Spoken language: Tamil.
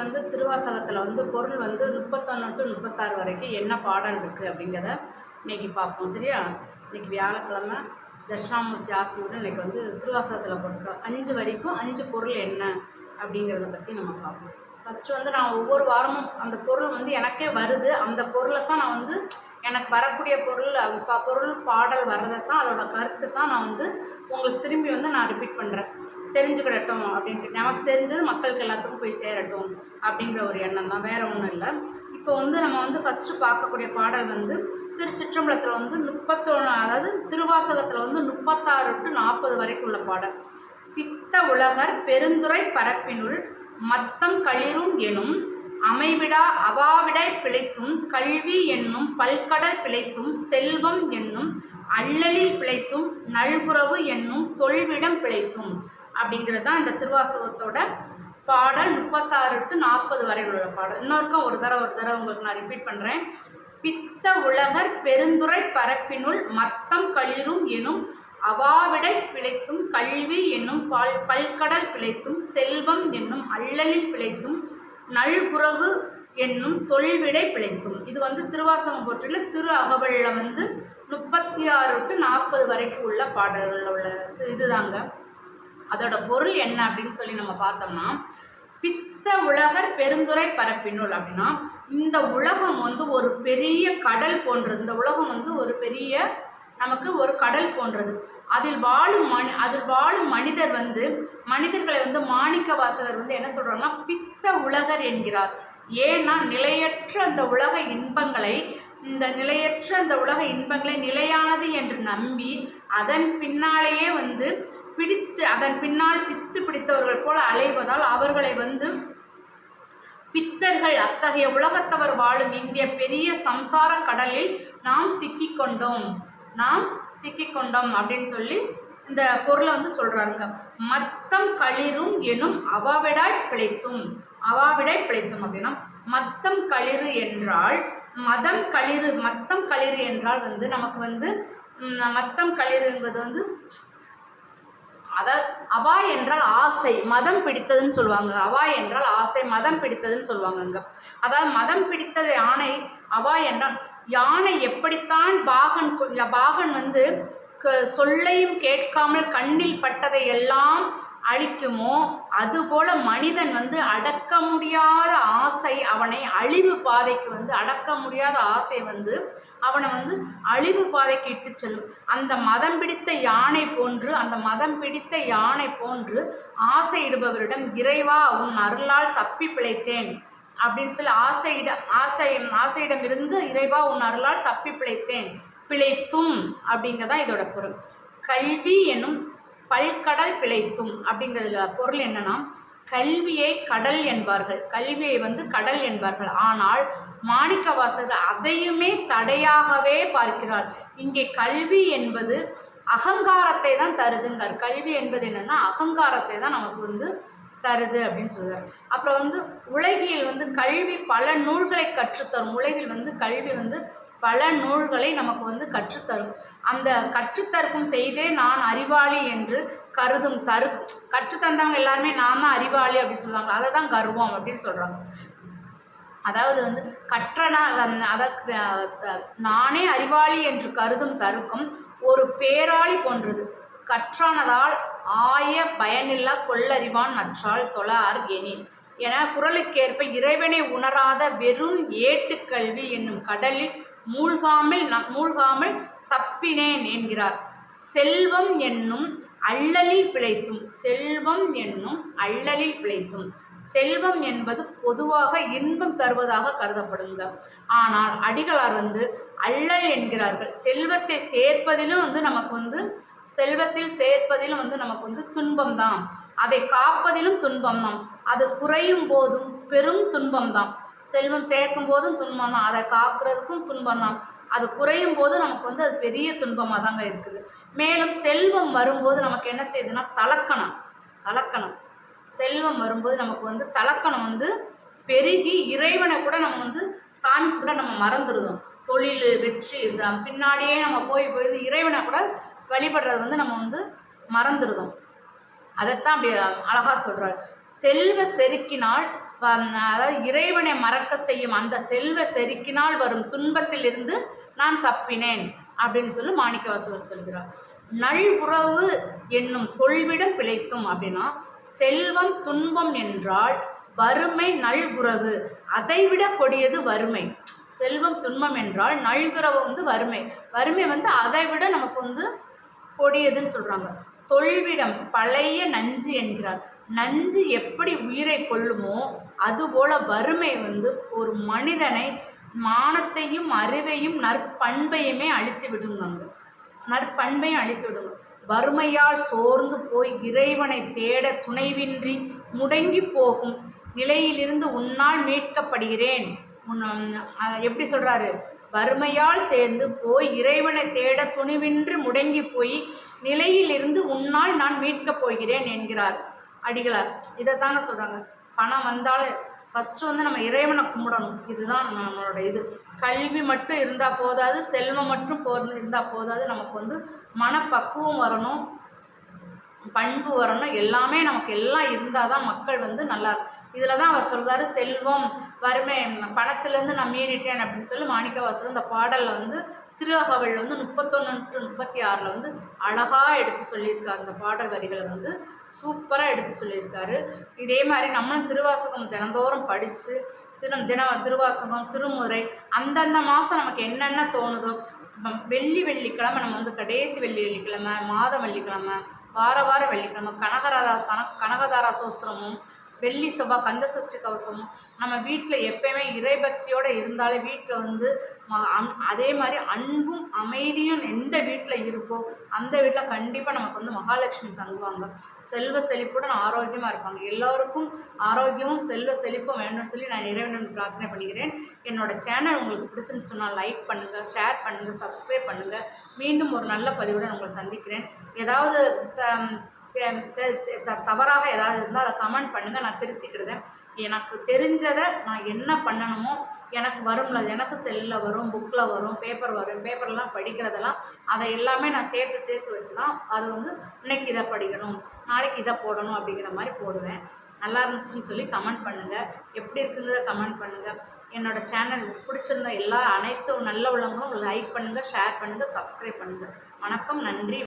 வந்து திருவாசகத்தில் வந்து பொருள் வந்து 31 to 36 வரைக்கும் என்ன பாடல் இருக்குது அப்படிங்கிறத இன்றைக்கி பார்ப்போம். சரியா? இன்றைக்கி வியாழக்கிழமை தட்சிணாமூர்த்தி ஆசியோடு இன்றைக்கி வந்து திருவாசகத்தில் போட்டிருக்க 5 வரைக்கும் 5 பொருள் என்ன அப்படிங்கிறத பற்றி நம்ம பார்ப்போம். ஃபஸ்ட்டு வந்து நான் ஒவ்வொரு வாரமும் அந்த பொருள் வந்து எனக்கே வருது, அந்த பொருளை தான் நான் வந்து எனக்கு வரக்கூடிய பொருள் பாடல் வர்றதை தான் அதோட கருத்து தான் நான் வந்து உங்களுக்கு திரும்பி வந்து நான் ரிப்பீட் பண்ணுறேன். தெரிஞ்சுக்கிடட்டும் அப்படின்ட்டு, நமக்கு தெரிஞ்சது மக்களுக்கு எல்லாத்துக்கும் போய் சேரட்டும் அப்படிங்கிற ஒரு எண்ணம் தான், வேறு ஒன்றும் இல்லை. இப்போ வந்து நம்ம வந்து ஃபஸ்ட்டு பார்க்கக்கூடிய பாடல் வந்து திருச்சிற்றம்பலத்தில் வந்து 31, அதாவது திருவாசகத்தில் வந்து 36 to 40 வரைக்கும் உள்ள பாடல். பித்த உலகர் பெருந்துரை பரப்பினுள் மத்தம் களிரும் எனும் அமைவிடா அவாவிடை பிழைத்தும் கல்வி என்னும் பல்கடல் பிழைத்தும் செல்வம் என்னும் அள்ளலில் பிழைத்தும் நல்குறவு என்னும் தொல்விடம் பிழைத்தும் அப்படிங்கிறது தான் இந்த திருவாசகத்தோட பாடல். 36 to 40 வரை உள்ள பாடல். இன்னொருக்கும் ஒரு தடவை உங்களுக்கு நான் ரிப்பீட் பண்ணுறேன். பித்த உலகர் பெருந்துரை பரப்பினுள் மத்தம் களிரும் எனும் அவாவிடை பிழைத்தும் கல்வி என்னும் பல்கடல் பிழைத்தும் செல்வம் என்னும் அள்ளலில் பிழைத்தும் நல்குறவு என்னும் தொல்விடை பிழைத்தும். இது வந்து திருவாசகம் போற்றில் திரு அகவலில் வந்து 36 to 40 வரைக்கும் உள்ள பாடல்களில் உள்ள இதுதாங்க. அதோட பொருள் என்ன அப்படின்னு சொல்லி நம்ம பார்த்தோம்னா, பித்த உலகர் பெருந்துரை பரப்பினுள் அப்படின்னா, இந்த உலகம் வந்து ஒரு பெரிய கடல் போன்றது. இந்த உலகம் வந்து ஒரு பெரிய நமக்கு ஒரு கடல் போன்றது. அதில் வாழும் மனிதர் வந்து மனிதர்களை வந்து மாணிக்க வாசகர் வந்து என்ன சொல்றாங்கன்னா பித்த உலகர் என்கிறார். ஏன்னா நிலையற்ற அந்த உலக இன்பங்களை நிலையானது என்று நம்பி அதன் பின்னாலேயே வந்து அதன் பின்னால் பித்து பிடித்தவர்கள் போல அலைவதால் அவர்களை வந்து பித்தர்கள், அத்தகைய உலகத்தவர் வாழும் இந்திய பெரிய சம்சார கடலில் நாம் சிக்கிக்கொண்டோம் அப்படின்னு சொல்லி இந்த பொருளை வந்து சொல்றாங்க. மத்தம் களிரும் எனும் அவாவிடை பிழைத்தும் அப்படின்னா, மத்தம் களிறு என்றால் மத்தம் களிறு என்றால் வந்து நமக்கு வந்து மத்தம் களிறுங்கிறது வந்து அதாவது அவா என்றால் ஆசை, மதம் பிடித்ததுன்னு சொல்லுவாங்க. அவா என்றால் ஆசை, மதம் பிடித்ததுன்னு சொல்லுவாங்க. அதாவது மதம் பிடித்தது யானை. அவா என்றால் யானை எப்படித்தான் பாகன் வந்து சொல்லையும் கேட்காமல் கண்ணில் பட்டதை எல்லாம் அழிக்குமோ, அதுபோல மனிதன் வந்து அடக்க முடியாத ஆசை அவனை அழிவு பாதைக்கு வந்து அவனை வந்து அழிவு பாதைக்கு இட்டு செல்லும். அந்த மதம் பிடித்த யானை போன்று ஆசையிடுபவரிடம் இறைவா உன் அருளால் தப்பி பிழைத்தேன் அப்படின்னு சொல்லி ஆசையிடமிருந்து இறைவா உன் அருளால் தப்பி பிழைத்தும் அப்படிங்கிறதான் இதோட பொருள். கல்வி என்னும் பல்கடல் பிழைத்தும் அப்படிங்கிறதுல பொருள் என்னன்னா, கல்வியை வந்து கடல் என்பார்கள். ஆனால் மாணிக்க வாசகர் அதையுமே தடையாகவே பார்க்கிறார். இங்கே கல்வி என்பது அகங்காரத்தை தான் தருதுங்கார். கல்வி என்பது என்னன்னா அகங்காரத்தை தான் நமக்கு வந்து தருது அப்படின்னு சொல்றார். அப்புறம் வந்து உலகில் வந்து கல்வி பல நூல்களை கற்றுத்தரும். உலகில் வந்து கல்வி வந்து பல நூல்களை நமக்கு வந்து கற்றுத்தரும். அந்த கற்றுத்தருக்கும் செய்தே நான் அறிவாளி என்று கற்றுத்தந்தவங்க எல்லாருமே நான் தான் அறிவாளி அப்படின்னு சொல்லுவாங்க. அதை தான் கர்வம் அப்படின்னு சொல்றாங்க. அதாவது வந்து நானே அறிவாளி என்று கருதும் தருக்கம் ஒரு பேராளி போன்றது. கற்றானதால் ஆய பயனில்லா கொள்ளறிவான் நற்றால் தொழார் எனின் என குறளுக்கேற்ப இறைவனை உணராத வெறும் ஏட்டுக்கல்வி என்னும் கடலில் மூழ்காமல் தப்பினேன் என்கிறார். செல்வம் என்னும் அள்ளலில் பிழைத்தும். செல்வம் என்பது பொதுவாக இன்பம் தருவதாக கருதப்படுங்க. ஆனால் அடிகளார் வந்து அள்ளல் என்கிறார்கள். செல்வத்தில் சேர்ப்பதிலும் வந்து நமக்கு வந்து துன்பம் தான். அதை காப்பதிலும் துன்பம் தான். அது குறையும் போதும் பெரும் துன்பம் தான். செல்வம் சேர்க்கும் போதும் துன்பம் தான், அதை காக்கிறதுக்கும் துன்பம் தான். அது குறையும் போது நமக்கு வந்து அது பெரிய துன்பமாக தாங்க இருக்குது. மேலும் செல்வம் வரும்போது நமக்கு என்ன செய்யுதுன்னா தலக்கணம். செல்வம் வரும்போது நமக்கு வந்து தலக்கணம் வந்து பெருகி இறைவனை கூட நம்ம வந்து சாமி கூட நம்ம மறந்துடுதோம். தொழில் வெற்றி பின்னாடியே நம்ம போய் இறைவனை கூட வழிபடுறது வந்து நம்ம வந்து மறந்துடுதோம். அதைத்தான் அப்படி அழகாக சொல்கிறார். செல்வ செருக்கினால் அதாவது இறைவனை மறக்க செய்யும் அந்த செல்வ செருக்கினால் வரும் துன்பத்தில் இருந்து நான் தப்பினேன் அப்படின்னு சொல்லி மாணிக்கவாசகர் சொல்கிறார். நல்குறவு என்னும் தொல்விடம் பிழைத்தும் அப்படின்னா செல்வம் துன்பம் என்றால் வறுமை நல்குறவு அதைவிட கொடியது வறுமை. செல்வம் துன்பம் என்றால் நல்குறவு வறுமை, வறுமை அதை விட நமக்கு கொடியதுன்னு சொல்கிறாங்க. தொல்விடம் பழைய நஞ்சு என்கிறார். நஞ்சு எப்படி உயிரை கொள்ளுமோ அதுபோல வறுமை ஒரு மனிதனை மானத்தையும் அறிவையும் நற்பண்பையுமே அழித்து விடுங்க. நற்பண்பையும் அழித்து விடுங்க. வறுமையால் சோர்ந்து போய் இறைவனை தேட துணைவின்றி முடங்கி போகும் நிலையிலிருந்து உன்னால் மீட்கப்படுகிறேன். எப்படி சொல்கிறாரு? வறுமையால் சேர்ந்து போய் இறைவனை தேட துணிவின்றி முடங்கி போய் நிலையிலிருந்து உன்னால் நான் மீட்கப் போகிறேன் என்கிறார் அடிகளார். இதை தாங்க சொல்கிறாங்க. பணம் வந்தாலும் ஃபஸ்ட்டு நம்ம இறைவனை கும்பிடணும். இதுதான் நம்மளோட இது. கல்வி மட்டும் இருந்தால் போதாது, செல்வம் மட்டும் இருந்தால் போதாது. நமக்கு மனப்பக்குவம் வரணும், பண்பு வரணும், எல்லாமே நமக்கு எல்லாம் இருந்தால் தான் மக்கள் நல்லா இருக்கும். இதில் தான் அவர் சொல்கிறாரு, செல்வம் வறுமை பணத்திலேருந்து நான் மீறிட்டேன் அப்படின்னு சொல்லி மாணிக்கவாசகர் இந்த பாடலில் திருஅகவல் 31-36 அழகாக எடுத்து சொல்லியிருக்காரு. அந்த பாடல் வரிகளை சூப்பராக எடுத்து சொல்லியிருக்காரு. இதே மாதிரி நம்மளும் திருவாசகம் தினந்தோறும் படித்து திருவாசகம் திருமுறை அந்தந்த மாதம் நமக்கு என்னென்ன தோணுதோ, வெள்ளிக்கிழமை நம்ம கடைசி வெள்ளிக்கிழமை, மாத வெள்ளிக்கிழமை, வார வெள்ளிக்கிழமை கனகதாரா சோஸ்திரமும் வெள்ளி செவ்வாய் கந்தசஷ்டி கவசமும் நம்ம வீட்டில் எப்பயுமே இறைபக்தியோடு இருந்தாலே வீட்டில் அதே மாதிரி அன்பும் அமைதியும் எந்த வீட்டில் இருக்கோ அந்த வீட்டில் கண்டிப்பாக நமக்கு மகாலட்சுமி தங்குவாங்க. செல்வ செழிப்புடன் ஆரோக்கியமாக இருப்பாங்க. எல்லோருக்கும் ஆரோக்கியமும் செல்வ செழிப்பும் வேணும்னு சொல்லி நான் இறைவனுடன் பிரார்த்தனை பண்ணிக்கிறேன். என்னோடய சேனல் உங்களுக்கு பிடிச்சுன்னு சொன்னால் லைக் பண்ணுங்கள், ஷேர் பண்ணுங்கள், சப்ஸ்கிரைப் பண்ணுங்கள். மீண்டும் ஒரு நல்ல பதிவுடன் உங்களை சந்திக்கிறேன். ஏதாவது தவறாக ஏதாவது இருந்தால் அதை கமெண்ட் பண்ணுங்கள், நான் திருத்திக்கிடுதேன். எனக்கு தெரிஞ்சதை நான் என்ன பண்ணணுமோ எனக்கு வரும்ல, எனக்கு செல்லில் வரும், புக்கில் வரும், பேப்பர்லாம் படிக்கிறதெல்லாம் அதை எல்லாமே நான் சேர்த்து வச்சு தான் அது இன்னைக்கு இதை படிக்கணும், நாளைக்கு இதை போடணும் அப்படிங்கிற மாதிரி போடுவேன். நல்லா இருந்துச்சுன்னு சொல்லி கமெண்ட் பண்ணுங்கள். எப்படி இருக்குங்கிறத கமெண்ட் பண்ணுங்கள். என்னோடய சேனல் பிடிச்சிருந்த அனைத்து நல்ல உள்ளவங்களும் லைக் பண்ணுங்கள், ஷேர் பண்ணுங்கள், சப்ஸ்கிரைப் பண்ணுங்கள். வணக்கம், நன்றி.